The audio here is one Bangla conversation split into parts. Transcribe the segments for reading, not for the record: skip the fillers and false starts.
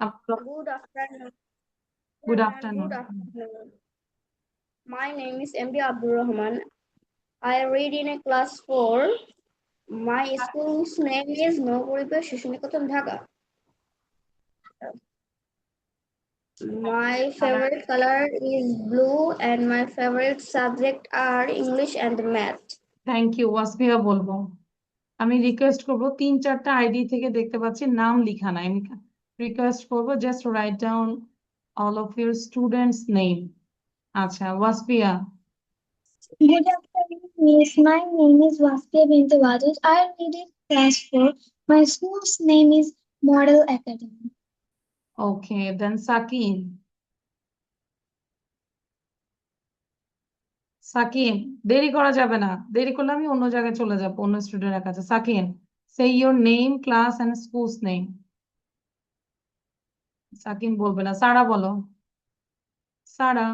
Good afternoon. Good Good afternoon. afternoon. My name is MD Abdul Rahman. I read in a class 4. My school's name is Noguripa Shishinikotan Dhaka. My favorite color is blue and my favorite subject are English and math. Thank you Wasfia বলবো। আমি রিকোয়েস্ট করব 3-4টা আইডি থেকে দেখতে পাচ্ছি নাম লিখা নাই। আমি রিকোয়েস্ট করব just write down all of your students name. আচ্ছা Wasfia. Good afternoon, Miss. My name is Vaspia Bintu Wadud. I read in class 4. My school's name is Model Academy. ওকে দেন সাকিন। সাকিন দেরি করা যাবে না, দেরি করলে আমি অন্য জায়গায় চলে যাবো অন্য স্টুডেন্টের কাছে। Sakin say your name class and schools name. Sakin বলবে না, সারা বলো। Sara.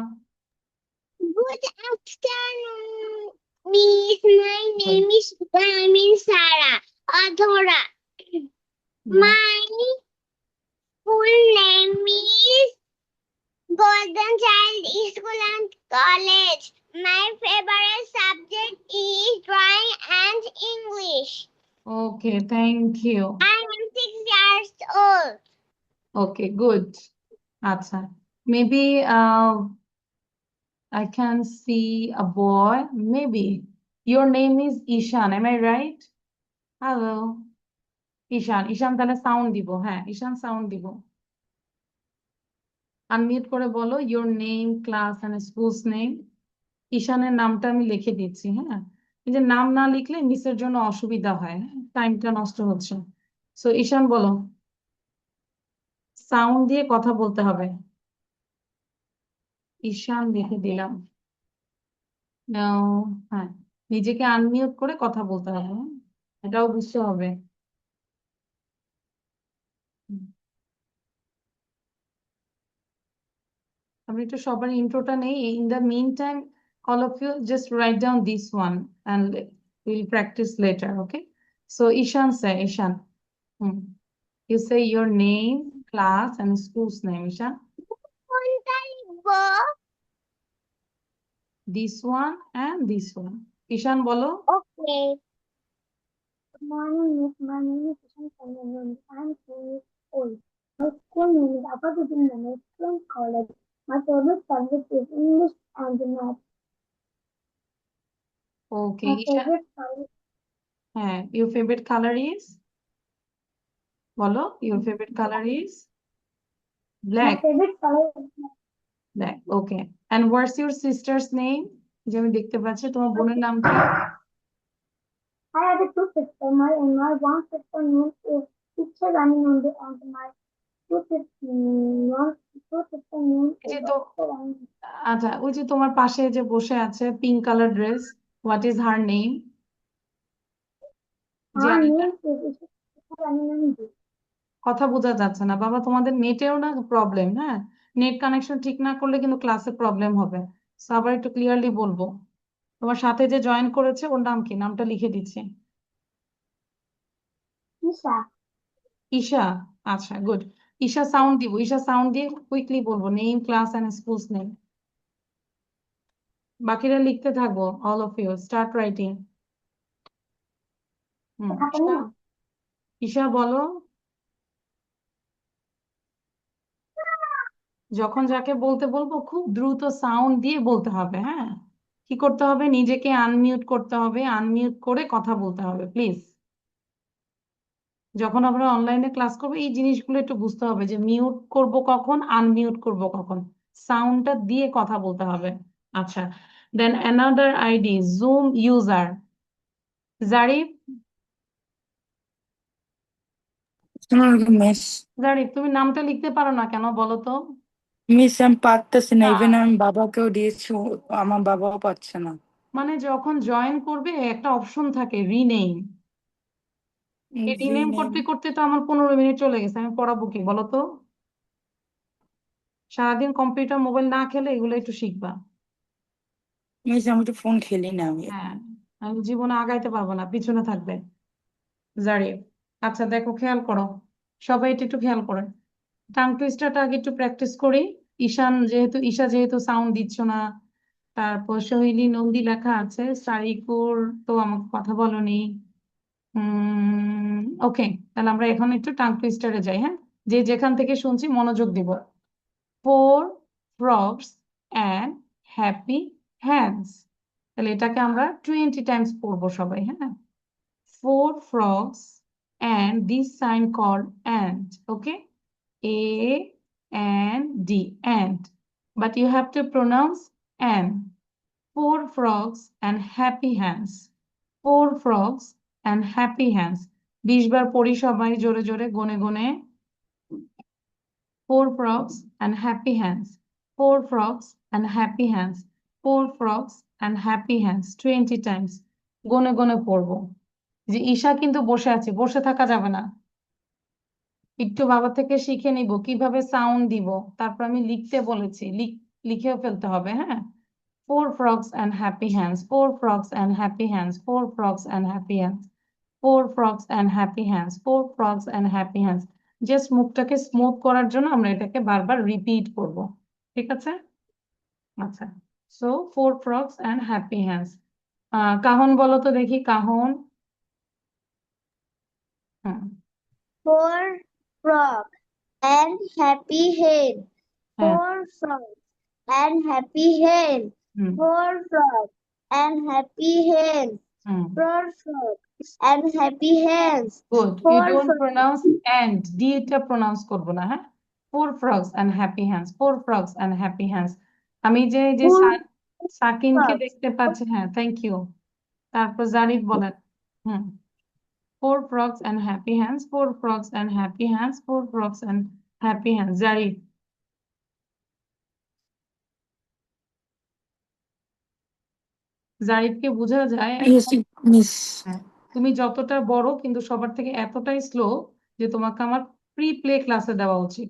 Good afternoon, Miss. My name is Damin Sara Adhora. My full name is Golden Child School and College. My favorite subject is drawing and English. Okay thank you. I am 6 years old. Okay good. আচ্ছা maybe I can see a boy. Maybe your name is Ishan. Am I right? Hello. ঈশান। ঈশান তাহলে সাউন্ড দিব। হ্যাঁ ঈশান সাউন্ড দিব। আনমিউট করে বলো your name class and schools name. ঈশানের নামটা আমি লিখে দিচ্ছি। হ্যাঁ এই যে নাম না লিখলে মিসের জন্য অসুবিধা হয়, টাইমটা নষ্ট হচ্ছে। সো ঈশান বলো, সাউন্ড দিয়ে কথা বলতে হবে। ঈশান লিখে দিলাম। নাও হ্যাঁ নিজেকে আনমিউট করে কথা বলতে হবে, হ্যাঁ? এটাও বুঝতে হবে। আমি একটু সবার ইন্ট্রোটা নেই। In the mean time all of you just write down this one and we'll practice later, okay? So Ishan say, Ishan, you say your name, class and school's name. Ishan, this one and this one. Ishan bolo. Okay. Good morning, Miss. My name is Ishan Chandranan. I'm 2 years old. My school name is Upper Govindarajan School College. My favorite subject is English and math. Okay, My Ishan. favorite color, Your favorite color is? Bolo, your favorite color is? my Black. favorite color is black. Black, okay. And what's your sister's name? যে আমি দেখতে পাচ্ছি তোমার বোনের নাম কি? I have a two sisters. My one sister name is Teacher Rani Nunde and my two sister name এই is যে তো Dr. Rani. আচ্ছা ওই যে তোমার পাশে যে বসে আছে pink colour dress, what is her name? যে Her name is Teacher Rani Nunde. কথা বোঝা যাচ্ছে না বাবা, তোমাদের নেটেও না প্রবলেম। হ্যাঁ নেট কানেকশন ঠিক না করলে কিন্তু ক্লাসে প্রবলেম হবে। So, আবার একটু ক্লিয়ারলি বলবো। তোমার সাথে যে জয়েন করেছে ওর নাম কি? নামটা লিখে দিচ্ছি। Isha. ঈশা। আচ্ছা গুড। ঈশা সাউন্ড দিব, ঈশা সাউন্ড দিয়ে কুইকলি বলবো name class and schools name. বাকিরা লিখতে থাকবো। All of you start writing. Isha, Isha বলো। যখন যাকে বলতে বলবো খুব দ্রুত সাউন্ড দিয়ে বলতে হবে। হ্যাঁ কি করতে হবে? নিজেকে আনমিউট করতে হবে, আনমিউট করে কথা বলতে হবে প্লিজ। যখন আমরা অনলাইনে ক্লাস করবো এই জিনিসগুলো একটু বুঝতে হবে যে মিউট করব কখন, আনমিউট করব কখন, সাউন্ডটা দিয়ে কথা বলতে হবে। আচ্ছা then another ID zoom user Zarif. Miss Zarif তুমি নামটা লিখতে পারো না কেন বলো তো? মিস আমি পারতেছি না, ইভেন আমি বাবাকেও দিয়েছি, আমার বাবাও পাচ্ছে না। মানে যখন জয়েন করবে একটা অপশন থাকে রিনেম, এই রিনেম করতে করতে তো আমার 15 মিনিট চলে গেছে। আমি পড়াবো কি বলো তো? সারাদিন কম্পিউটার মোবাইল না খেলে এগুলো একটু শিখবা। মিস আমি তো ফোন খেলি না আমি। হ্যাঁ আমি জীবনে আগাইতে পারবো না, পিছনে থাকবে জারিফ। আচ্ছা দেখো খেয়াল করো, সবাই এটা একটু খেয়াল করে। টাং টুইস্টারটা আগে একটু প্র্যাকটিস করি। ঈশা যেহেতু সাউন্ড দিচ্ছ না, তারপর সোহিনী নন্দী লেখা আছে, সারিকুর তো আমাকে কথা বলনি। ওকে, তাহলে আমরা এখন একটু টাং টুইস্টারে যাই। হ্যাঁ, যে যেখান থেকে শুনছি মনোযোগ দিব। 4 frogs and happy hands, তাহলে এটাকে আমরা 20 টাইমস পড়বো সবাই। হ্যাঁ, 4 frogs and this sign called and. Okay, A and D, and, but you have to pronounce and. 4 frogs and happy hands. 4 frogs and happy hands. 20 বার পড়ি সবাই জোরে জোরে গনে গনে। 4 frogs and happy hands. 4 frogs and happy hands. 4 frogs and happy hands. 20 times. গনে গনে পড়বো। যে ঈশা কিন্তু বসে আছে, বসে থাকা যাবে না। একটু বাবা থেকে শিখে নিব কিভাবে সাউন্ড দিব, তারপর আমি লিখতে বলেছি, লিখেও ফেলতে হবে। হ্যাঁ, 4 frogs and happy hands. 4 frogs and happy hands. 4 frogs and happy hands. 4 frogs and happy hands. 4 frogs and happy hands. Just মুখটাকে স্মুথ করার জন্য আমরা এটাকে বারবার রিপিট করব। ঠিক আছে? আচ্ছা, so 4 frogs and happy hands. কাহন বলো তো দেখি, কাহন। হুম, 4 frogs and happy hen. হ্যাঁ, 4 frogs and happy hen. হুম, 4 frogs and happy hen. হুম, 4 frogs and happy hens. গুড। You 4 don't frogs. Pronounce and, D টা প্রোনাউন্স করবো না। হ্যাঁ, 4 frogs and happy hands. 4 frogs and happy hands. আমি যে যে 4 সাকিনকে frogs. দেখতে পাচ্ছি। হ্যাঁ, থ্যাংক ইউ। তারপর জারিফ বলেন। হুম, 4 frogs and happy hands. 4 frogs and happy hands. 4 frogs and happy hands. Zarif, জারিফকে বোঝা যায়। Yes miss. হ্যাঁ, তুমি যতটা বড় কিন্তু সবার থেকে এতটাই স্লো যে তোমাকে আমার প্রি প্লে ক্লাসে দেওয়া উচিত।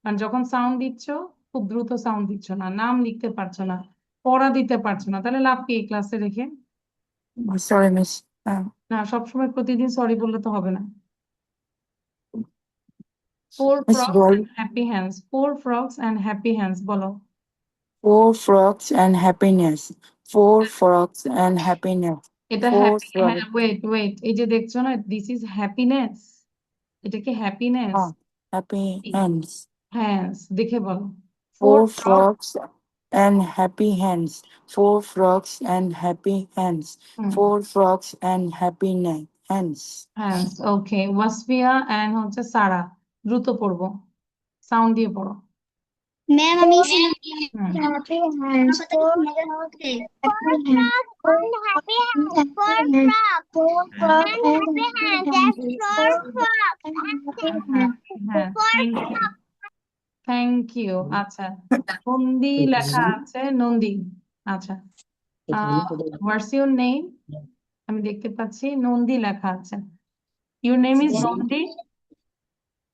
কারণ যখন সাউন্ড দিচ্ছ খুব দ্রুত সাউন্ড দিচ্ছ না, নাম লিখতে পারছো না, পড়া দিতে পারছো না, তাহলে লাভ কি এই ক্লাসে রেখে? Sorry miss. না, সবসময় প্রতিদিন সরি বললে তো হবে না। 4 miss frogs ball. and happy hands. 4 frogs and happy hands বলো। 4 frogs and happiness. 4 frogs and happiness. এটা 4 হ্যাপি, হ্যাঁ, frogs. ওয়েট ওয়েট, এই যে দেখছো না, দিস ইজ হ্যাপিনেস। এটা কি হ্যাপিনেস? Happy hands. হ্যান্ডস দেখে বলো। 4 4 frogs, frogs and happy hands. 4 frogs and happy hands. 4 frogs and happy hands. Hands. Okay, Wasfia and হচ্ছে সারা, দ্রুত পড়বো, সাউন্ড দিয়ে পড়ো। Ma'am, আমি হুম, happy hands. 4 frogs and happy hands. 4 frogs. 4 frogs and happy hands. 4 frogs and happy হ্যাঁ, hands. 4 thank you, thank you. আচ্ছা, নন্দী লেখা আছে, নন্দী। আচ্ছা, হোয়াটস ইউর নেম? আমি দেখতে পাচ্ছি নন্দী লেখা আছে। Your name is Nandi?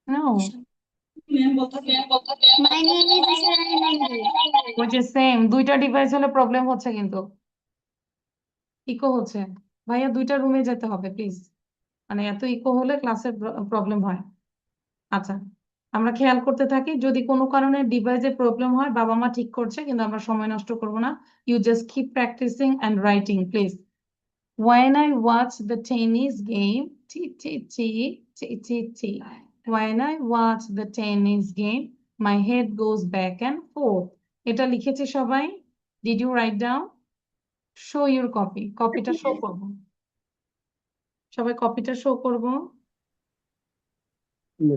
No, My name is Ishanandi. ওই যে সেম, দুইটা ডিভাইস হলে প্রবলেম হচ্ছে কিন্তু, ইকো হচ্ছে। ভাইয়া দুইটা রুমে যেতে হবে প্লিজ, মানে এত ইকো হলে ক্লাসে প্রবলেম হয়। আচ্ছা, আমরা খেয়াল করতে থাকি, যদি কোনো কারণে ডিভাইসে প্রবলেম হয় বাবা মা ঠিক করছে, কিন্তু আমরা সময় নষ্ট করব না। You just keep practising and writing please. When I watch the tennis game, t t t t t t. When I watch the tennis game, my head goes back and forth. এটা লিখেছে সবাই? Did you write down? Show your copy. কপিটা শো করব, সবাই কপিটা শো করব।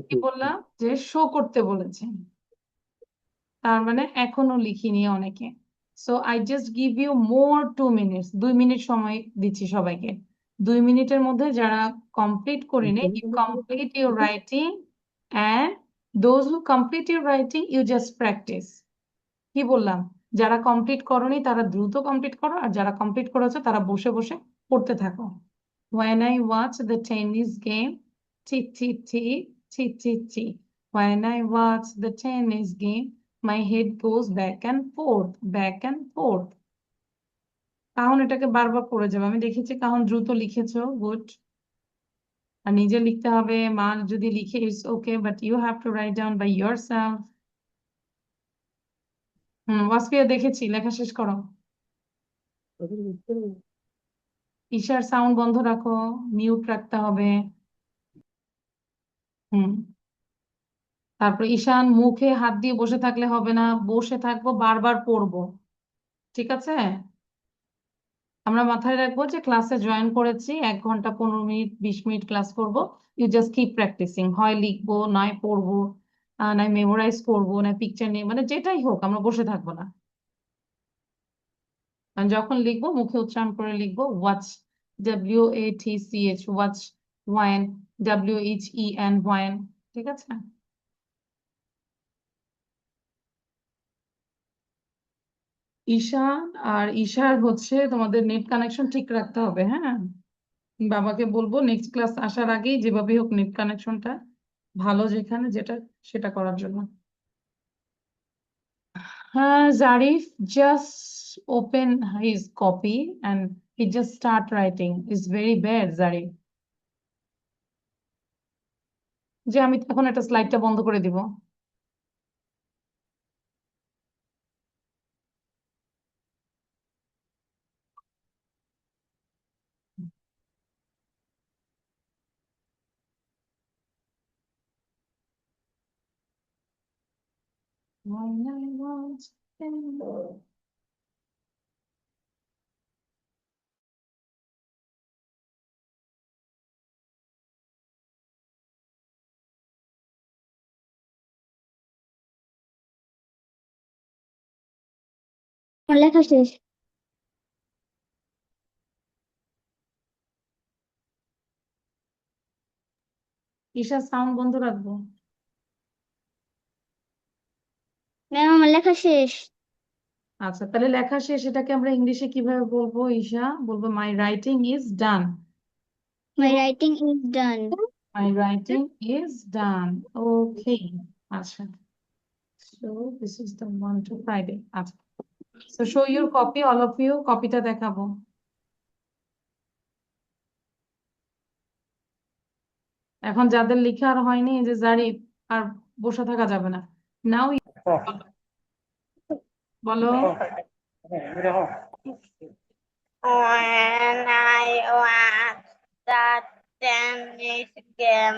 কি বললাম? যে শো করতে বলেছে, তার মানে এখনো লিখিনি অনেকে। So I just give you more 2 minutes, 2 minute সময় দিচ্ছি সবাইকে। 2 মিনিটের মধ্যে যারা কমপ্লিট করেনি, you complete your writing, and those who complete your writing you just practise. কি বললাম? যারা কমপ্লিট করনি তারা দ্রুত কমপ্লিট করো, আর যারা কমপ্লিট করেছো তারা বসে বসে পড়তে থাকো। When I watch the tennis game, t t t t t t. When I watch the tennis game, my head goes back and forth, back and forth. কাহন এটাকে বারবার পড়ে যাবে, আমি দেখেছি কাহন দ্রুত লিখেছো, গুড। আর নিজে লিখতে হবে, মা যদি লিখে it's okay, but you have to write down by yourself. Wasfia দেখেছি, লেখা শেষ করো। ঈশার সাউন্ড বন্ধ রাখো, মিউট রাখতে হবে। হুম তারপর ঈশান মুখে হাত দিয়ে বসে থাকলে হবে না, বসে থাকবো, বারবার পড়বো, ঠিক আছে? আমরা মাথায় রাখবো যে ক্লাসে জয়েন করেছি, 1 ঘন্টা 15 মিনিট 20 মিনিট ক্লাস করব। ইউ জাস্ট কিপ প্র্যাকটিসিং, হয় লিখবো, নয় পড়বো, নয় মেমোরাইজ করবো, না পিকচার নিয়ে, মানে যেটাই হোক, আমরা বসে থাকবো না। আর যখন লিখবো মুখে উচ্চারণ করে লিখবো, watch, WATCH, watch, wine, WHEN, wine, ঠিক আছে? ঈশান আর ঈশার হচ্ছে তোমাদের নেট কানেকশন ঠিক রাখতে হবে, হ্যাঁ? বাবাকে বলবো নেক্সট ক্লাস আসার আগেই যেভাবে হোক নেট কানেকশনটা ভালো, যেখানে যেটা সেটা করার জন্য। হ্যাঁ, Zarif just open his copy and he just start writing. It's very bad, Zarif. যে আমি এখন একটা স্লাইডটা বন্ধ করে দিব। When I was 10. আমার লেখা শেষ। ঈশার সাউন্ড বন্ধ রাখবো। ম্যাম আমার লেখা শেষ। আচ্ছা, তাহলে লেখা শেষ, এটাকে আমরা ইংলিশে কিভাবে বলবো? ঈশা বলবো my writing is done. My writing is done. My writing is done. Okay, আচ্ছা। So this is the one to Friday. আচ্ছা, so show your copy, all of you, কপিটা দেখাবো। এখন যাদের লেখা আর হয়নি, এই যে জারিফ, আর বসে থাকা যাবে না। নাও বলো। When I was the tennis game,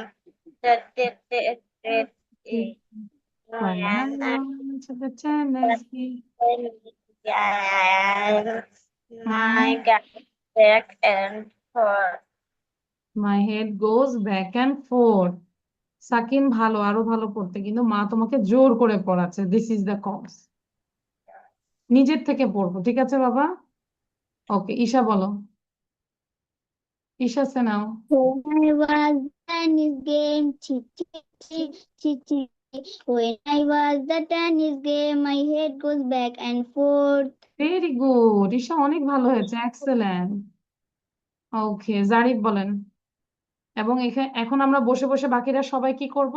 When I when I went to the tennis game, game, my my got back and forth. head goes back and forth. সাকিন ভালো, আরো ভালো পড়তে, কিন্তু মা তোমাকে জোর করে পড়াচ্ছে, দিস ইজ দ্য কজ। নিজের থেকে পড়বো, ঠিক আছে বাবা? ওকে, ঈশা বলো। ঈশা সে নাও। When I was tennis game, chee chee chee chee chee. When I was the tennis game, my head goes back and forth. Very good, Isha অনেক ভালো হয়েছে, এক্সেলেন্ট। ওকে, জারিফ বলেন। এবং এখন আমরা বসে বসে বাকিরা সবাই কি করব?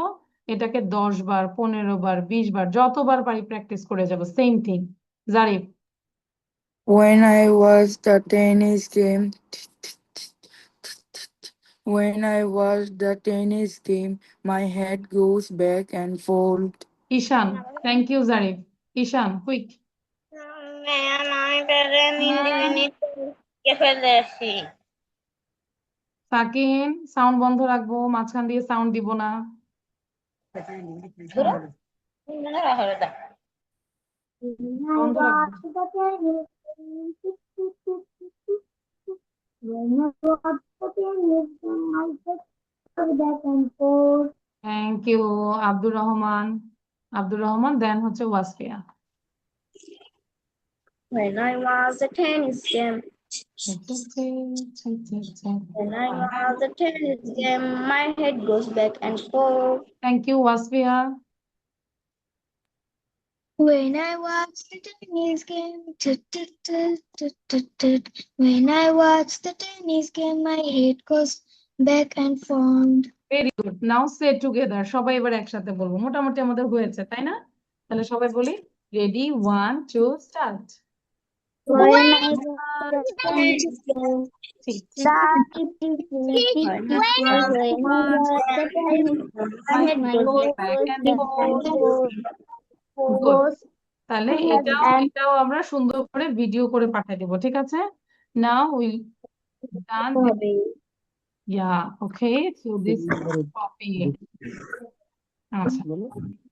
এটাকে 10 বার 15 বার 20 বার যতবার পারি প্র্যাকটিস করে যাব, same thing. Zarif. When I was the tennis game, when I watch the tennis game, my head goes back and forth. Ishan, thank you Zarif. Ishan quick. Ma'am, আমি প্যারা হিন্দি মিনিট ফেলে আসি। সাকিন, সাউন্ড বন্ধ রাখবো, মাঝখান দিয়ে সাউন্ড দিব না। বন্ধ রাখবো। Thank you Abdur Rahman. Abdur Rahman, then হচ্ছে Wasfia. When I was a tennis game, when I was a tennis game, my head goes back and forth. Thank you Wasfia. When I watch the tennis game, tut, tut, tut, tut, tut, tut. When I watch the tennis game, my head goes back and forth. Very good, now say together, সবাই এবার একসাথে বলবো, মোটামুটি আমাদের হয়েছে, তাই না? তাহলে সবাই বলি, ready, 1 2 start. When I Good. was young, ঠিক it was raining at the time. My My clothes clothes back and forth. Good. was তাহলে and এটাও আমরা সুন্দর করে ভিডিও করে পাঠিয়ে দেবো, ঠিক আছে? Now we'll done. Yeah, okay. So this copy. আচ্ছা,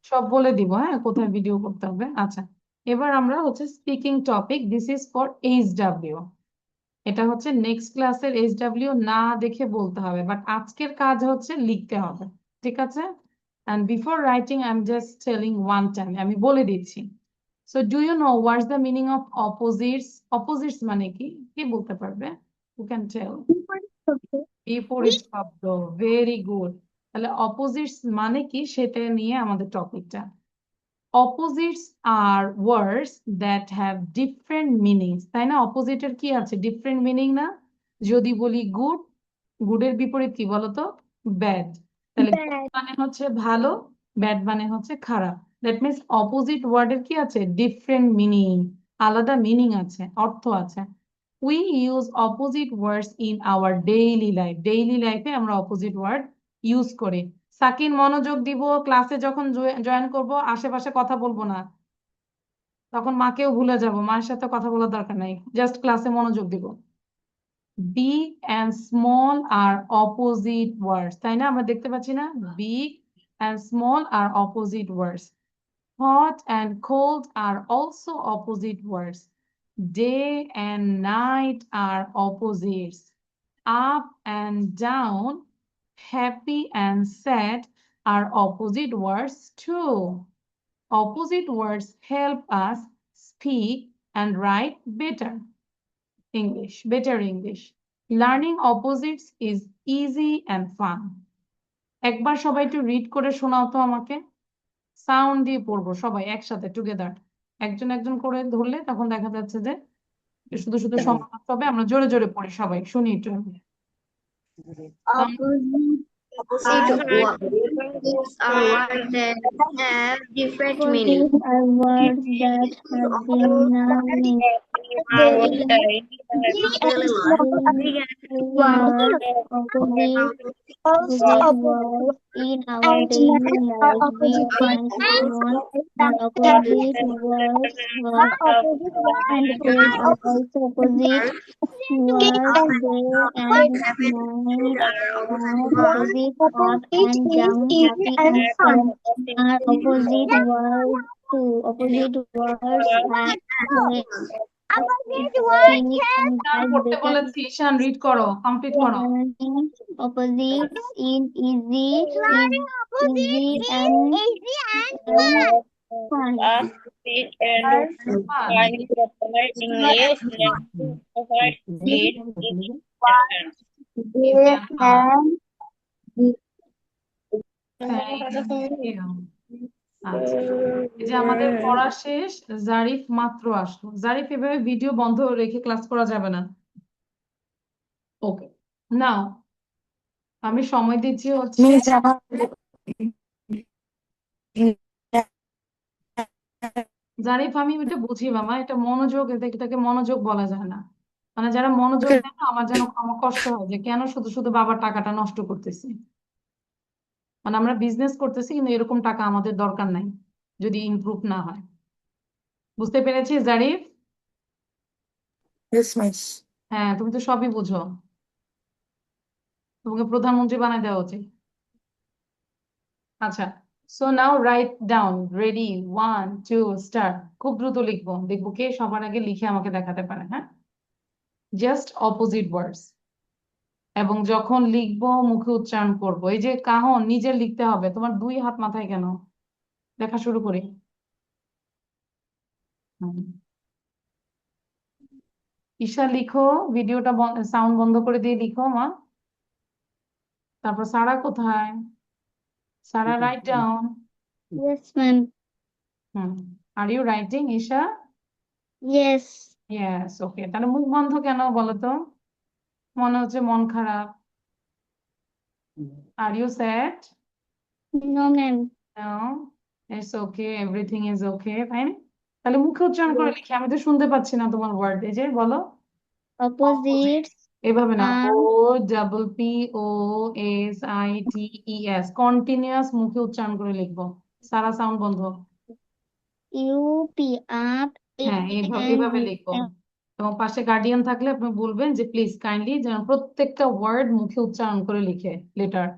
সব বলে দিব, হ্যাঁ, কোথায় ভিডিও করতে হবে। আচ্ছা, এবার আমরা হচ্ছে speaking topic, this is for HW. এটা হচ্ছে নেক্সট ক্লাসের এইচডব্লিউ, না দেখে বলতে হবে, বাট আজকের কাজ হচ্ছে লিখতে হবে, ঠিক আছে? And before writing, I'm just telling one time, আমি বলে দিচ্ছি। So do you know what's the meaning of opposites? Opposites মানে কি? কি বলতে পারবে? Who can tell? বিপরীত শব্দ, ভেরি গুড। তাহলে অপোজিটস মানে কি সেটা নিয়ে আমাদের টপিকটা। Opposites are words that have different meanings, তাই না? অপোজিটের কি আছে? ডিফারেন্ট মিনিং না? যদি বলি গুড, গুডের বিপরীত কি বলতো? ব্যাড। তাহলে good মানে হচ্ছে ভালো, ব্যাড মানে হচ্ছে খারাপ। দ্যাট মিনস অপোজিট ওয়ার্ডের কি আছে? ডিফারেন্ট মিনিং, আলাদা মিনিং আছে, অর্থ আছে। We use opposite words in our daily life. Daily life এ আমরা opposite word ইউজ করি। সাকিন, মনোযোগ দিব, ক্লাসে যখন জয়েন করব আশেপাশে কথা বলবো না, তখন মাকেও ভুলে যাব, মায়ের সাথে কথা বলার দরকার নাই, জাস্ট ক্লাসে মনোযোগ দিব। Big and small are opposite words, তাই না? আমরা দেখতে পাচ্ছি না? Big and small are opposite words. Hot and cold are also opposite words. Day and night are opposites. Up and down, happy and sad are opposite words too. Opposite words help us speak and write better English. Learning opposites is easy and fun. একবার সবাই একটু রিড করে শোনাও তো আমাকে। সাউন্ড দিয়ে পড়বো সবাই একসাথে টুগেদার। একজন একজন করে ধরলে তখন দেখা যাচ্ছে যে শুধু শুধু সমাজ হবে। আমরা জোরে জোরে পড়ি, সবাই শুনি একটু। Opposite words are words that have different meaning. Opposites are words that have been meaning. Opposite words in our daily life. We find one and opposite words and days are also opposite words. Day and night are opposite. Up and down, happy and sad are opposite words too. Opposite words have speak and write পড়তে better. বলেছি, ঈশান রিড করো, কমপ্লিট করো। Learning opposites in easy and fun. Speak and write English. Thank you. আচ্ছা, এই যে আমাদের পড়া শেষ, জারিফ মাত্র আসলো। জারিফ, এভাবে ভিডিও বন্ধ রেখে ক্লাস করা যাবে না। ওকে, নাও আমি সময় দিচ্ছি হচ্ছে। মিস আমার জারিফ, আমি এটা বুঝি মামা, এটা মনোযোগ, এটাকে মনোযোগ বলা যায় না। মানে যারা মনোযোগ দেয় না, আমার কষ্ট হয় যে কেন শুধু শুধু বাবার টাকাটা নষ্ট করতেছি। মানে আমরা বিজনেস করতেছি কিন্তু এরকম টাকা আমাদের দরকার নাই যদি ইমপ্রুভ না হয়। বুঝতে পেরেছি জারিফ? Yes miss. হ্যাঁ, তুমি তো সবই বুঝো, তোমাকে প্রধানমন্ত্রী বানায় দেওয়া উচিত। আচ্ছা, so now write down. Ready, 1 2 start. খুব দ্রুত লিখবো, দেখবো কে সবার আগে লিখে আমাকে দেখাতে পারে। হ্যাঁ, জাস্ট অপোজিট ওয়ার্ডস, এবং যখন লিখবো মুখে উচ্চারণ করব। এই যে কাহন, নিজের লিখতে হবে। তোমার 2 হাত মাথায় কেন? লেখা শুরু করি। ঈশা লিখো, ভিডিওটা সাউন্ড বন্ধ করে দিয়ে লিখো মা। তারপর সারা কোথায়? Sara, write down. Yes, ma'am. Are you writing Isha? Yes. Yes, okay. তাহলে মুখ বন্ধ কেন বলো তো? মনে হচ্ছে মন খারাপ। Are you sad? No, ma'am. No, it's okay, everything is okay, fine. তাহলে মুখে উচ্চারণ করে লিখি, আমি তো শুনতে পাচ্ছি না তোমার ওয়ার্ড। এই যে বলো অপোজিট, Opposites এভাবে না, are OPPOSITES, কন্টিনিউয়াস মুখে উচ্চারণ করে লিখবো। সারা সাউন্ড বন্ধ। UP, up, হ্যাঁ, এভাবে লিখবো। এবং পাশে গার্ডিয়ান থাকলে আপনি বলবেন যে প্লিজ কাইন্ডলি যেন প্রত্যেকটা ওয়ার্ড মুখে উচ্চারণ করে লিখে। Letter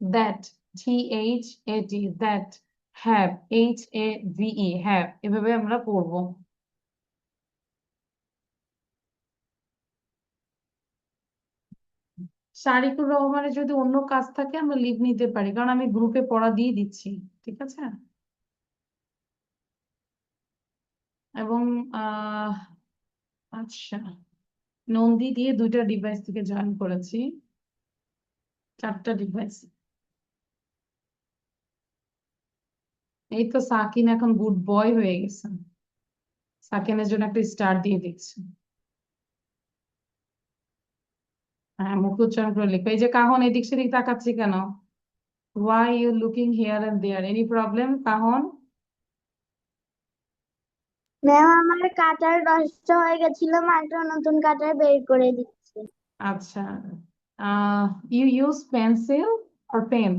that, THAT, that, have, HAVE, have, এভাবে আমরা পড়বো। শারিকুর রহমানের যদি অন্য কাজ থাকে আমরা লিভ নিতে পারি, কারণ আমি গ্রুপে পড়া দিয়ে দিচ্ছি। ঠিক আছে। এবং আচ্ছা, নন্দী দিয়ে 2টা ডিভাইস থেকে জয়েন করেছি, 4টা ডিভাইস। এই তো সাকিন এখন গুড বয় হয়ে গেছে, সাকিনের জন্য একটা স্টার দিয়ে দিচ্ছি। হ্যাঁ, মুখ উচ্চারণ করে লিখো। এই যে কাহন এদিক সেদিক তাকাচ্ছি কেন? Why you looking here and there, any problem কাহন? ম্যাম আমার কাটার নষ্ট হয়ে গেছিল, একটা নতুন কাটার বের করে দিচ্ছে। আচ্ছা, you use pencil or pen?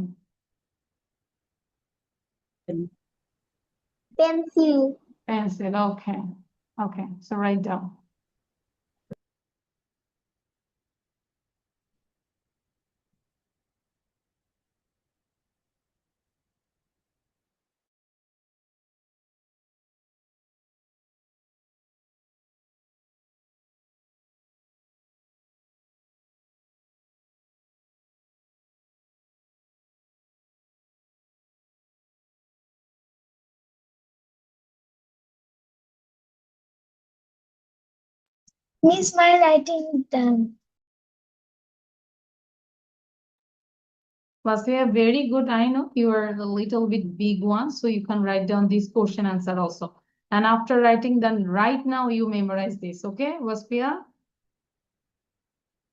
Pencil. Pencil, okay. Okay, so write down. Miss, my writing is done. Vasya, very good. I know you are a little bit big one, so you can write down this question answer also. And after writing, then right now you memorize this, okay, Vaspia?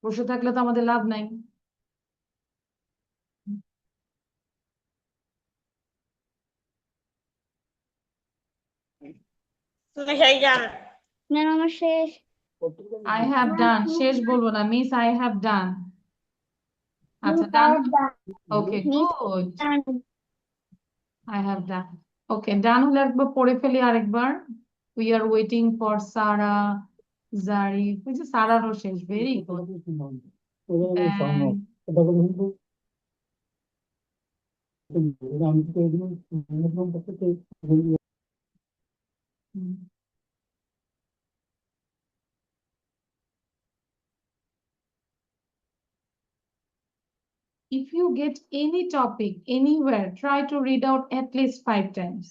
বসে থাকলে তো আমাদের লাভ নাই। ম্যাম আমার শেষ। I have done, শেষ বলবো না, মিস I have done। আচ্ছা, Miss, I done. have done. Okay, Miss, good. done. I have done. Okay, done হলে একবার পড়ে ফেলি আরেকবার। We are waiting for Sarah, Zari, ওই যে সারারও শেষ, very good. And if you get any topic anywhere, try to read out at least 5 times.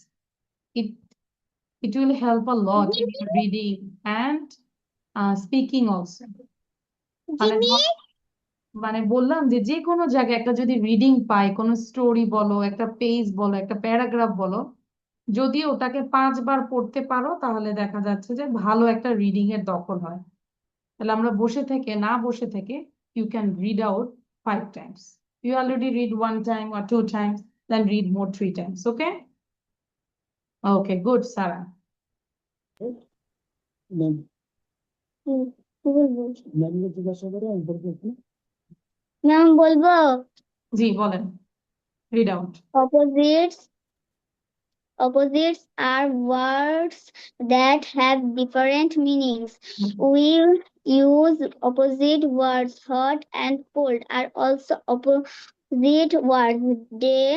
It will help a lot in your reading and speaking also. মানে বললাম যে যে কোনো জায়গায় একটা যদি রিডিং পাই, কোনো স্টোরি বলো, একটা পেজ বলো, একটা প্যারাগ্রাফ বলো, যদি ওটাকে 5 বার পড়তে পারো তাহলে দেখা যাচ্ছে যে ভালো একটা রিডিং এর দখল হয়। তাহলে আমরা না বসে থেকে you can read out 5 times. You already read 1 time or 2 times, then read more 3 times, okay? Okay, good, Sarah. Ma'am বলবো জি বলেন, read out. Opposites are words that have different meanings. We use opposite words. Hot and cold are also opposite words. Day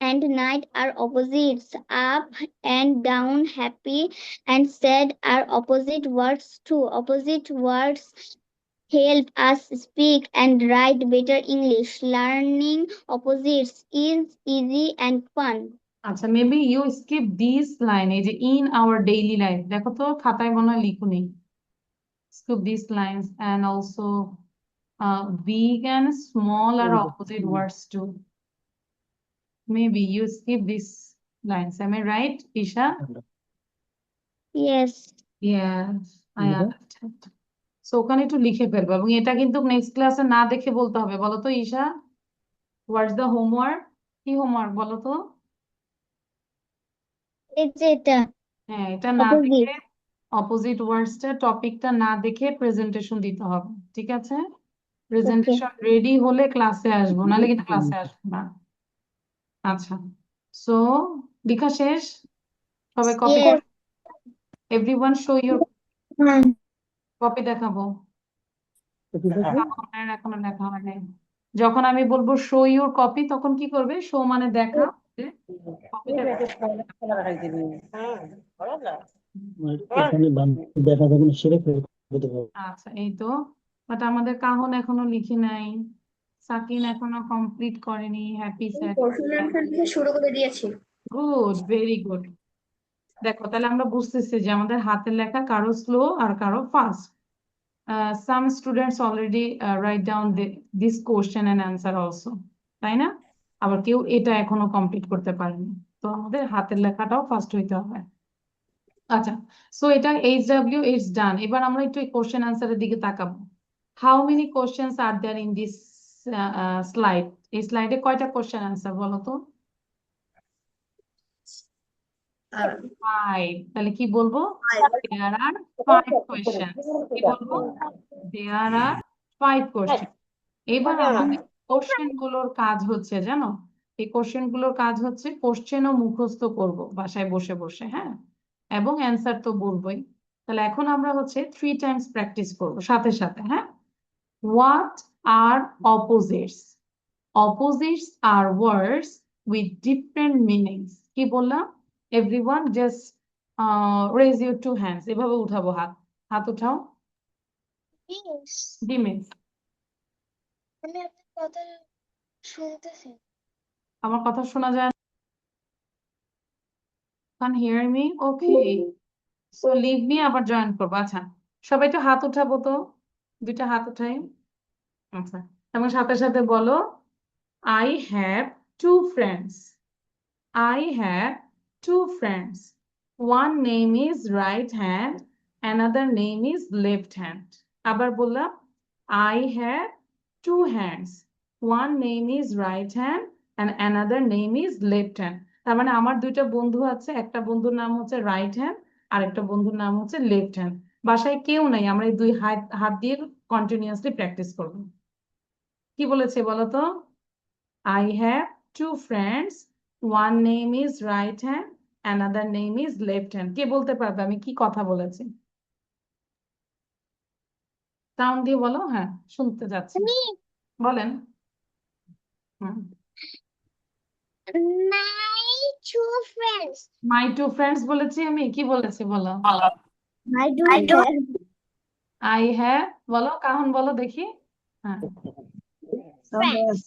and night are opposites. Up and down, happy and sad are opposite words too. Opposite words help us speak and write better English. Learning opposites is easy and fun. আচ্ছা, maybe you skip this line, এই যে ইন আওয়ার ডেইলি লাইফ, দেখো তো খাতায় মনে হয় লিখুনি। Skip these lines, and also big and small are opposite words too. Maybe you skip these lines. Am I right, Isha? Yes. Yes, I understand. So ওখানে একটু লিখে ফেলবো, এবং এটা কিন্তু নেক্সট ক্লাসে না দেখে বলতে হবে। বলো তো ঈশা, হোয়াটস দ্য হোমওয়ার্ক? কি হোমওয়ার্ক বলো তো? এই যে এটা হ্যাঁ, এটা না Opposite. দেখে অপোজিট ওয়ার্ডসটা টপিকটা না দেখে প্রেজেন্টেশন দিতে হবে, ঠিক আছে? প্রেজেন্টেশন রেডি হলে ক্লাসে আসবো, নাহলে কিন্তু ক্লাসে আসবো না। আচ্ছা, সো লেখা শেষ, সবাই copy Yes. Everyone show your Hmm. Copy দেখাবো। আপনার এখনো লেখা হয় নাই। যখন আমি বলবো শো ইউর কপি, তখন কি করবে? শো মানে দেখা, কপিটা দেখা যাবে না, সেরে ফেলতে হবে। আচ্ছা, এই তো। বাট আমাদের কাহন এখনো লিখি নাই, সাকিন এখনো কমপ্লিট করেনি, হ্যাপি স্যাড। কোশ্চেন অ্যান্সার লিখে শুরু করে দিয়েছি। Good, very good. দেখো, তাহলে আমরা বুঝতেছি যে আমাদের হাতের লেখা কারো স্লো আর কারো fast. Some students already write down this question and answer also, তাই না? আবার কেউ এটা এখনো কমপ্লিট করতে পারেনি। তো আমাদের হাতের লেখাটাও ফাস্ট হইতে হবে। আচ্ছা, সো এটা HW ইটস ডান। এবার আমরা একটু কোশ্চেন অ্যান্সারের দিকে তাকাবো। How many questions are there in this slide? এই স্লাইডে কয়টা কোশ্চেন অ্যান্সার বলো তো? 5। তাহলে কি বলবো? There are 5 questions. কি বলবো? There are 5 questions. এবার আমাদের কোশ্চেন গুলোর কাজ হচ্ছে, জানো, এই কোশ্চেন গুলোর কাজ হচ্ছে কোশ্চেনও মুখস্থ করব বাসায় বসে বসে, হ্যাঁ, এবং অ্যান্সার তো বলবোই। তাহলে এখন আমরা হচ্ছে 3 টাইমস প্র্যাকটিস করব সাথে সাথে, হ্যাঁ। What are opposites? Opposites are words with different meanings. কি বললাম? Everyone just raise your 2 hands. এভাবে উঠাবো হাত, হাত উঠাও। Yes. ডিমিস, আমি আপনার কথা শুনতেছি। আমার কথা শোনা যায়? Can hear me? Okay. So leave me, আবার জয়েন করবো। আচ্ছা, সবাই একটু হাত উঠাবো তো, 2টা হাত উঠাই। আচ্ছা, এবং সাথে সাথে বলো, I have 2 friends. I have 2 friends. One name is right hand, another name is left hand. আবার বললাম, I have 2 hands. One name is right hand and another name is left hand. তার মানে আমার 2টা বন্ধু আছে, একটা বন্ধুর নাম হচ্ছে রাইট হ্যান্ড আর একটা বন্ধুর নাম হচ্ছে লেফট হ্যান্ড। বাসায় কেউ নাই, আমরা এই 2 হাত হাত দিয়ে কন্টিনিউয়াসলি প্র্যাকটিস করব। কি বলেছে বলো তো? I have 2 friends. One name is right hand, another name is left hand. কে বলতে পারবে আমি কি কথা বলেছি? সাউন্ড দিয়ে বলো। হ্যাঁ, শুনতে যাচ্ছি, বলেন। হুম। My two friends. My 2 friends বলেছি আমি, কি বলেছি বলো? My two friends. I have, বলো, কাহন বলো দেখি। হ্যাঁ, Friends.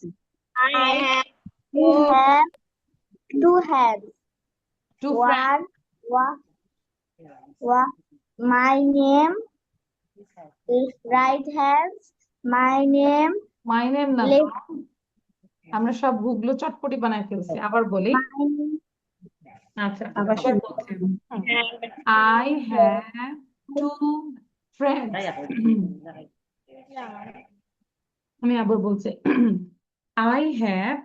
I have We have 2 hands. 2 friends. My name is right hand. My name My name না তো, left. আমরা সব গুগলো চটপটি বানাই ফেলছি। আবার বলি। My name. আচ্ছা, আবার বলছি। I have 2 friends. আমি আবার বলছি, I have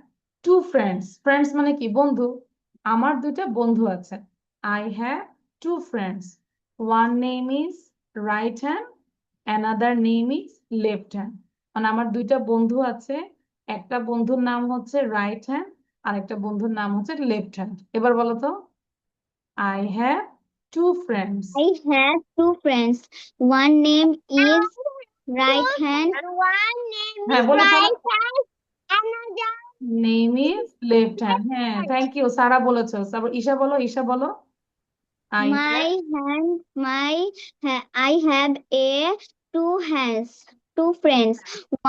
2 friends. Friends মানে কি? বন্ধু। আমার 2টা বন্ধু আছে। I have 2 friends. One name is right hand, another name is left hand. মানে আমার 2টা বন্ধু আছে, একটা বন্ধুর নাম হচ্ছে রাইট হ্যান্ড আর একটা বন্ধুর নাম হচ্ছে লেফট হ্যান্ড। এবার বলো তো, I have 2 friends. I have 2 friends. One name is right hand. One name হ্যাঁ, is বলে ফেলো। right hand. Another. Name is left hand. হ্যাঁ, থ্যাংক ইউ, সারা বলেছো। তারপর ঈশা বলো, ঈশা বলো। I I have 2 hands, 2 friends.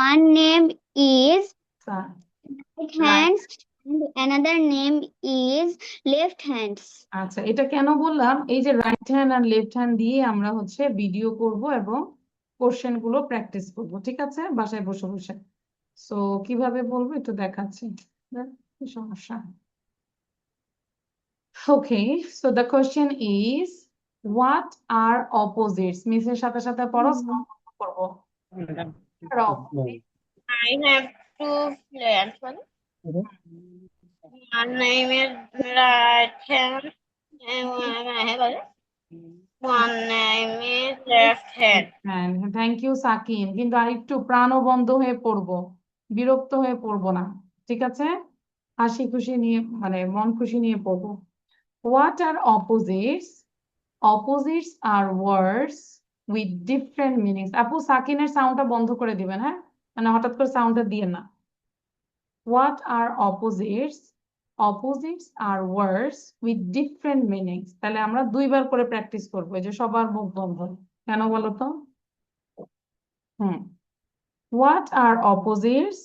One name is have right right. hands and another name is left hands. আচ্ছা, এটা কেন বললাম? এই যে রাইট হ্যান্ড আর লেফট হ্যান্ড দিয়ে আমরা হচ্ছে ভিডিও করব এবং কোশ্চেন গুলো প্র্যাকটিস করব, ঠিক আছে, বাসায় বসে বসে। সো কিভাবে বলবো একটু দেখাচ্ছি। কি সমস্যা? Okay, so the question is, what are opposites? মিসের সাথে সাথে পড়ো, করবো। I have 2 friends. One name is right hand and one I have a hand. Thank you Sakin, কিন্তু আরেকটু প্রাণবন্ত হয়ে পড়বো, বিরক্ত হয়ে পড়বো না, ঠিক আছে? হাসি খুশি নিয়ে মানে মন খুশি নিয়ে পড়বো। What are opposites? Opposites are words with different meanings. আপু সাকিনের সাউন্ডটা বন্ধ করে দিবেন, হ্যাঁ, মানে হঠাৎ করে সাউন্ডটা দিয়ে না। What are opposites? Opposites are words with different meanings. তাহলে আমরা দুইবার করে প্র্যাকটিস করবো, এই যে সবার মুখ বন্ধ, কেন বলো তো? What are opposites?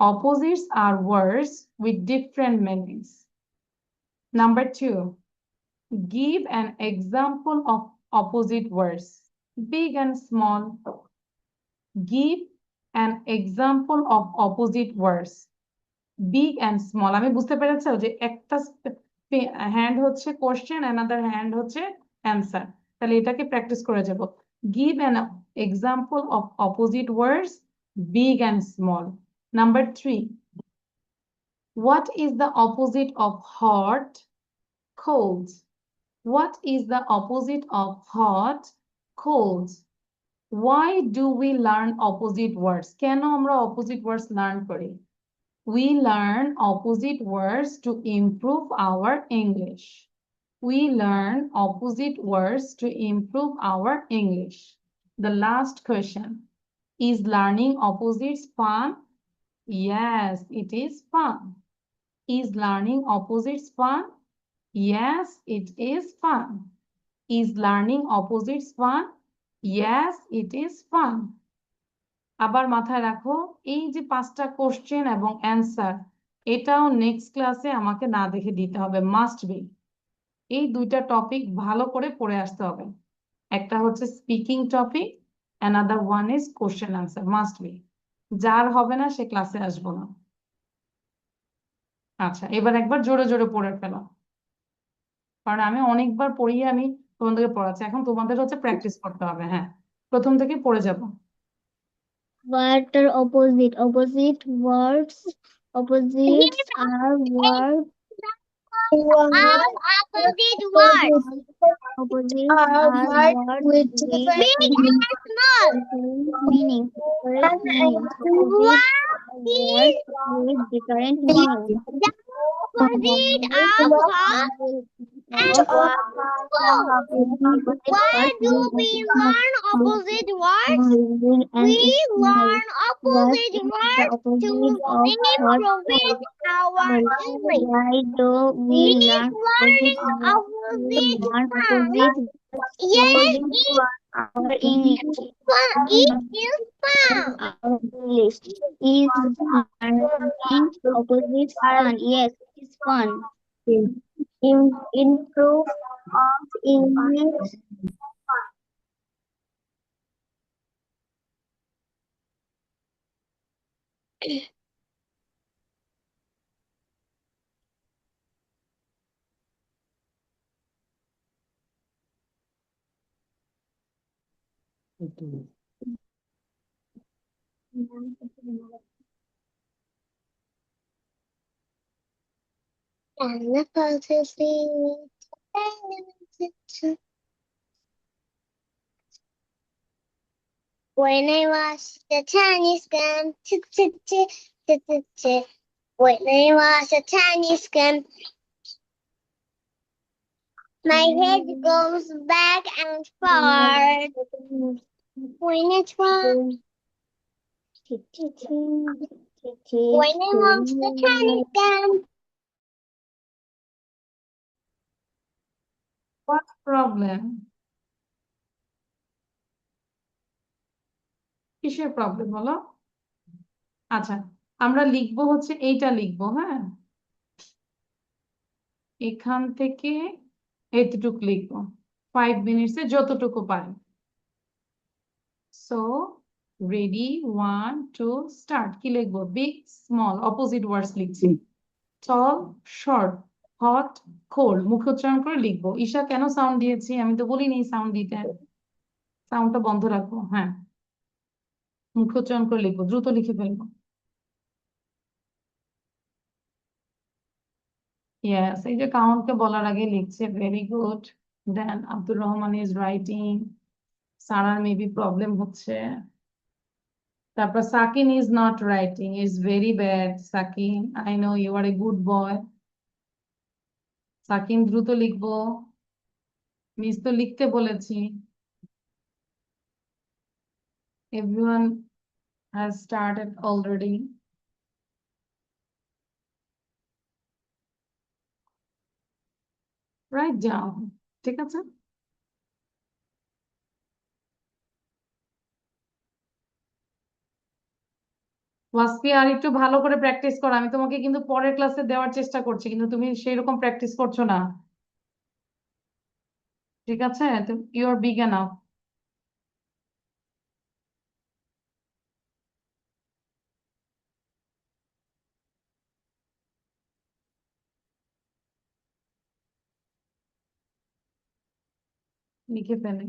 Opposites are words with different meanings. Number 2, give an example of opposite words, big and small. Give an example of opposite words, big and small. আমি বুঝতে পেরেছো যে একটা হ্যান্ড হচ্ছে কোশ্চেন, অ্যানাদার হ্যান্ড হচ্ছে অ্যান্সার, তাহলে এটাকে প্র্যাকটিস করে যাব। Give an example of opposite words, big and small. Number 3, what is the opposite of hot? Cold. What is the opposite of hot? Cold. Why do we learn opposite words? কেন আমরা opposite words learn করি? We learn opposite words to improve our English. We learn opposite words to improve our English. The last question, is learning opposites fun? Yes, it is fun. Is learning opposites fun? Yes, it is fun. Is learning opposites fun? Yes, it is fun. আবার মাথায় রাখো, এই যে 5টা কোশ্চেন এবং অ্যান্সার, এটাও নেক্সট ক্লাসে আমাকে না দেখে দিতে হবে, মাস্ট বি। এই 2টা টপিক ভালো করে পড়ে আসতে হবে, একটা হচ্ছে speaking topic, another one is question answer, must be. যার হবে না সে ক্লাসে আসবো না। আচ্ছা, এবার একবার জোরে জোরে পড়ে ফেলো, কারণ আমি অনেকবার পড়িয়ে আমি তোমাদেরকে পড়াচ্ছি, এখন তোমাদের হচ্ছে প্র্যাকটিস করতে হবে। হ্যাঁ, প্রথম থেকে পড়ে যাব। What are opposite? Opposite words. Opposites are words. Opposite words. Opposites are words with Big and small. different meanings. Different meanings. Opposites are words with different meanings. Opposite of hot and cold. Why do we learn opposite words? We learn opposite words to improve our English. Why do we Is learn learning opposite opposite fun? Yes, our English? fun. It is fun. Our English is learning opposite fun. Yes, it's fun. Improve of English. And the positive. When I was the Chinese gun, when I was a Chinese gun, my head goes back and forth when it runs. When I was the Chinese gun, What problem? কিসের প্রবলেম বলো? আচ্ছা, আমরা লিখবো হচ্ছে এইটা লিখবো, হ্যাঁ, এখান থেকে এতটুকু লিখবো 5 মিনিটসে যতটুকু পারি। So ready, 1 2 start. কি লিখবো? বিগ স্মল, অপোজিট ওয়ার্ডস লিখছি। টল শর্ট, হট কোল্ড, মুখ উচ্চারণ করে লিখবো। ঈশা কেন সাউন্ড দিয়েছি? আমি তো বলিনি সাউন্ড দিতে, সাউন্ডটা বন্ধ রাখবো। হ্যাঁ, মুখ উচ্চারণ করে লিখবো, দ্রুত লিখে ফেলবো। Yes, এই যে কাউন্টকে বলার আগে লিখছে, very good. Then Abdur Rahman is writing, সারার মেবি প্রবলেম হচ্ছে। তারপর Sakin is not writing, is very bad. Sakin, I know you are a good boy. Sakin দ্রুত লিখবো, মিস তো লিখতে বলেছি। Everyone has started already. Write down, ঠিক আছে। ওয়াসফি আর একটু ভালো করে প্র্যাকটিস করো, আমি তোমাকে কিন্তু পরের ক্লাসে দেওয়ার চেষ্টা করছি, কিন্তু তুমি সেই রকম প্র্যাকটিস করছো না, ঠিক আছে। You are big enough. লিখে ফেলে।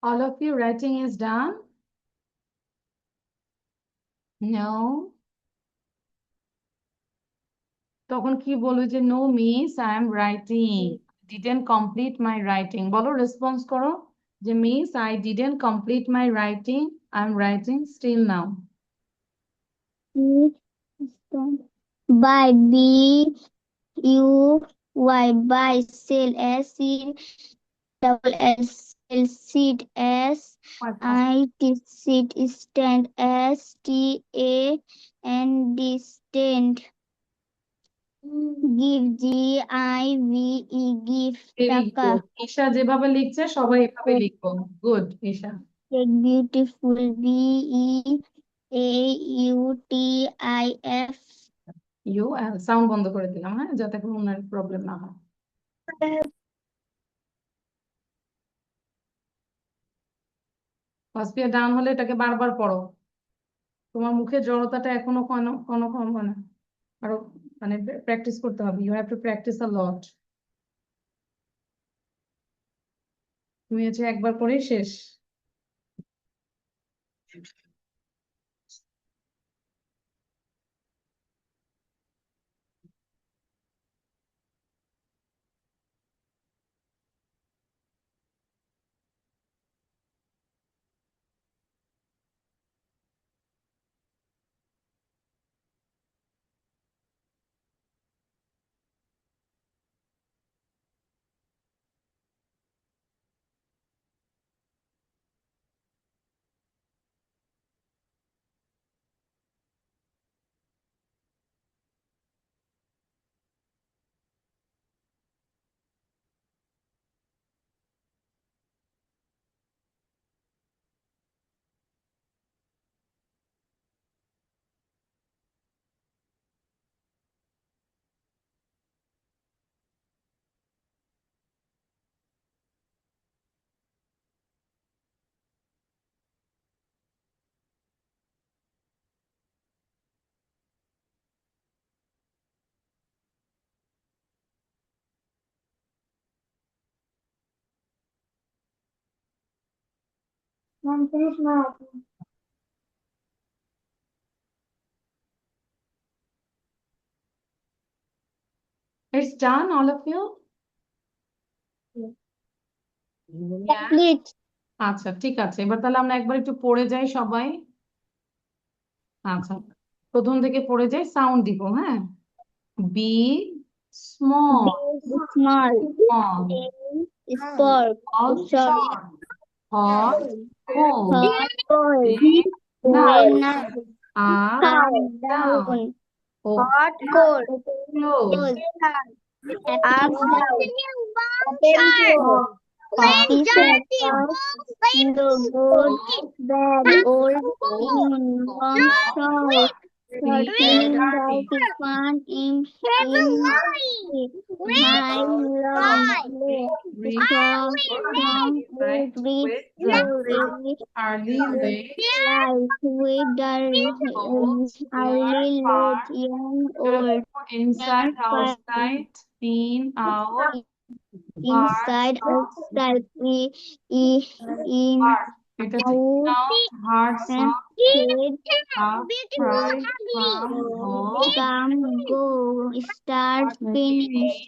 All of you writing is done? No? তখন কি বলবো যে no miss I am writing, didn't complete my writing. বলো, রেসপন্স করো যে miss I didn't complete my writing, I am writing still now. By B U Y by cell S C double S cell seed S I T seed stand S T A N D stand give G I V E give very টাকা গুড। ঈশা যেভাবে লিখছে সবাই এভাবে লিখবো। Good Isha. take beautiful B E A U T I F you sound বন্ধ করে দিলাম, হ্যাঁ, যাতে কোনো প্রবলেম না হয়। ফার্স্ট ইয়ার ডাউন হলে এটাকে বারবার পড়ো, তোমার মুখে জড়তাটা এখনো কোনো কোনো কমবে না। আরো মানে প্র্যাকটিস করতে হবে, ইউ হ্যাভ টু প্র্যাকটিস আ লট। তুমি হচ্ছে একবার করেই শেষ। Ma'am, finish my assignment. It's done, all of you? Yeah. Complete. আচ্ছা ঠিক আছে, এবার তাহলে আমরা একবার একটু পড়ে যাই সবাই। আচ্ছা, প্রথম থেকে পড়ে যাই, সাউন্ড দিব, হ্যাঁ। Be small, Small. Small, Sport. All Sorry. Short, hot, cold, Hot. Cold. Nice, Nice. Up, Calm down, down. Open, Hot. Cold. Close, Close. Up. Down. Open. Close. Fast, The good, bad, old, in, wrong, short, shortening, dirty, fun, in, high, long, read, short, long, right, read, with, slowly, early, late, light, with, cold, early, near, far, late, young, old, inside, young, far, outside, in, out, far, inside, short, outside, in, hard, এটা হচ্ছে out, count, hard, and soft, head, up, right, from, go, come, go, start, finish, finish,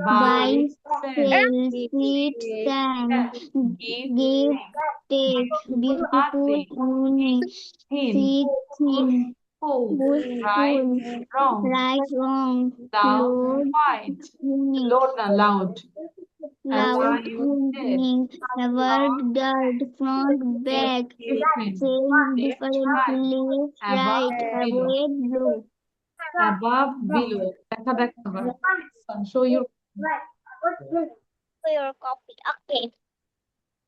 buy, buy, sell, sell, sit, stand, give, give, take, beautiful, ugly, uni, thin, sit, thin, full, full, right, wrong, right, wrong, loud, load, quiet, unique, loud na loud, loud, avoid, unique, avoid, guard, front, back, different, same, left, different, right, left, above, right, below, avoid, blue. above, below, দেখা দেখা আবার, show your, For your copy. Okay.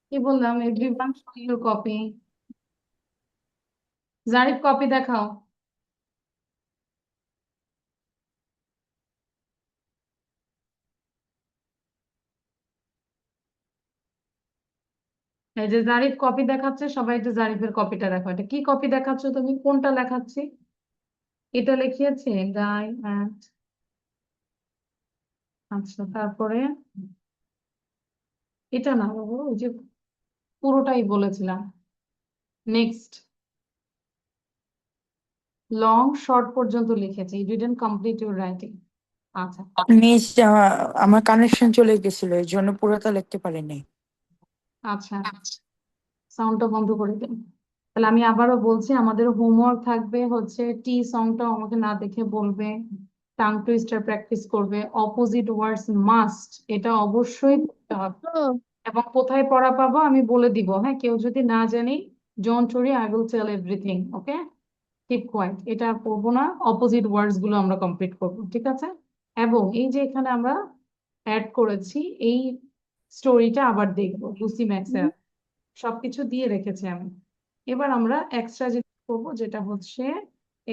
কি বললাম, everyone show your copy, Zarif copy দেখাও। এই যে জারিফ কপি দেখাচ্ছে, সবাই একটু জারিফের কপিটা দেখো। এটা কি কপি দেখাচ্ছ তুমি, কোনটা লেখাচ্ছি? এটা লিখিয়েছে গাই অ্যাট, আচ্ছা তারপরে এটা না বাবু, ওই যে পুরোটাই বলেছিলাম। নেক্সট, লং শর্ট পর্যন্ত লিখেছে, you didn't complete your writing. আচ্ছা মিস, আমার কানেকশন চলে গেছিল, এর জন্য পুরোটা লিখতে পারিনি। আচ্ছা, সাউন্ডটা বন্ধ করে দিন। তাহলে আমি আবারও বলছি, আমাদের হোমওয়ার্ক থাকবে হচ্ছে টি সংটা আমাকে না দেখে বলবে, টাং টুইস্টার প্র্যাকটিস করবে, অপোজিট ওয়ার্ডস মাস্ট, এটা অবশ্যই করতে হবে। Oh, এবং কোথায় পড়া পাবো আমি বলে দিব, হ্যাঁ, কেউ যদি না জানি, don't worry, I will tell everything, okay? Keep quiet, এটা আর পড়বো না, অপোজিট ওয়ার্ডস গুলো আমরা কমপ্লিট করবো, ঠিক আছে? এবং এই যে এখানে আমরা অ্যাড করেছি, এই স্টোরিটা আবার দেখবো, লুসি ম্যাক্সের সবকিছু দিয়ে রেখেছি আমি। এবার আমরা এক্সট্রা যেটা করবো, যেটা হচ্ছে